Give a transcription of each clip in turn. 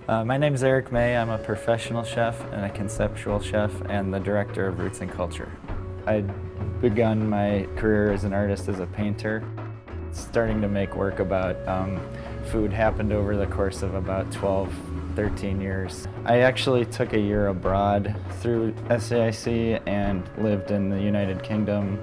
My name's Eric May. I'm a professional chef and a conceptual chef and the director of Roots and Culture. I'd begun my career as an artist as a painter. Starting to make work about food happened over the course of about 12, 13 years. I actually took a year abroad through SAIC and lived in the United Kingdom,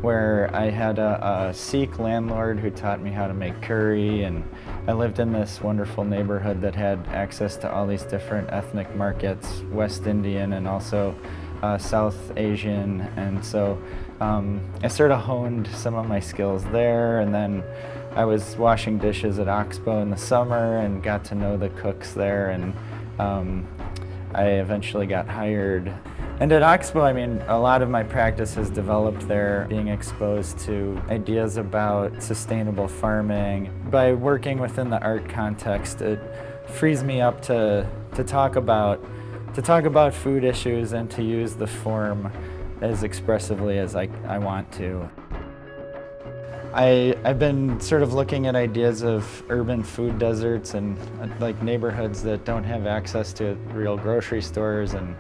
where I had a SAIC landlord who taught me how to make curry, and I lived in this wonderful neighborhood that had access to all these different ethnic markets, West Indian and also South Asian, and so I sort of honed some of my skills there, and then I was washing dishes at Oxbow in the summer and got to know the cooks there, and I eventually got hired. And at Oxbow, I mean, a lot of my practice has developed there, being exposed to ideas about sustainable farming. By working within the art context, it frees me up to talk about food issues and to use the form as expressively as I want to. I've been sort of looking at ideas of urban food deserts and like neighborhoods that don't have access to real grocery stores, and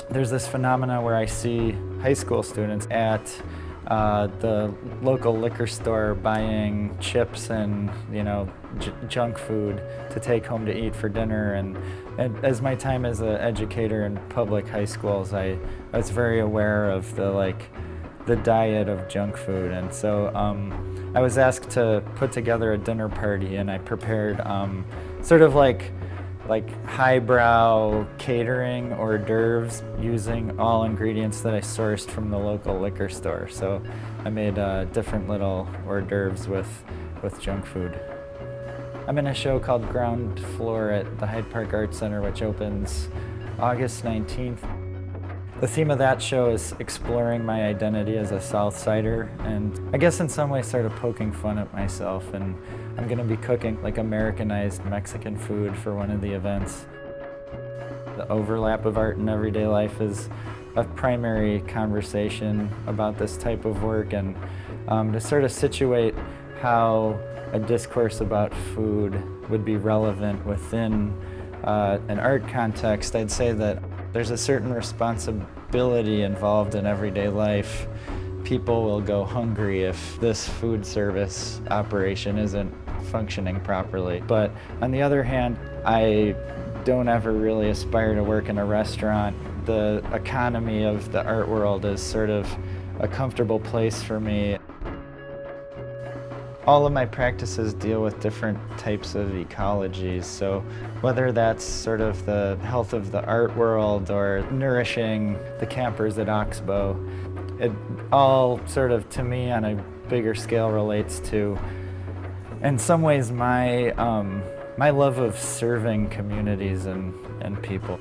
there's this phenomena where I see high school students at the local liquor store buying chips and junk food to take home to eat for dinner, and as my time as an educator in public high schools, I was very aware of the diet of junk food, and so I was asked to put together a dinner party, and I prepared sort of like highbrow catering hors d'oeuvres using all ingredients that I sourced from the local liquor store. So I made different little hors d'oeuvres with junk food. I'm in a show called Ground Floor at the Hyde Park Arts Center, which opens August 19th. The theme of that show is exploring my identity as a South Sider, and I guess in some ways sort of poking fun at myself, and I'm going to be cooking like Americanized Mexican food for one of the events. The overlap of art and everyday life is a primary conversation about this type of work, and to sort of situate how a discourse about food would be relevant within an art context, I'd say that there's a certain responsibility involved in everyday life. People will go hungry if this food service operation isn't functioning properly. But on the other hand, I don't ever really aspire to work in a restaurant. The economy of the art world is sort of a comfortable place for me. All of my practices deal with different types of ecologies, so whether that's sort of the health of the art world or nourishing the campers at Oxbow, it all sort of, to me, on a bigger scale relates to, in some ways, my love of serving communities and people.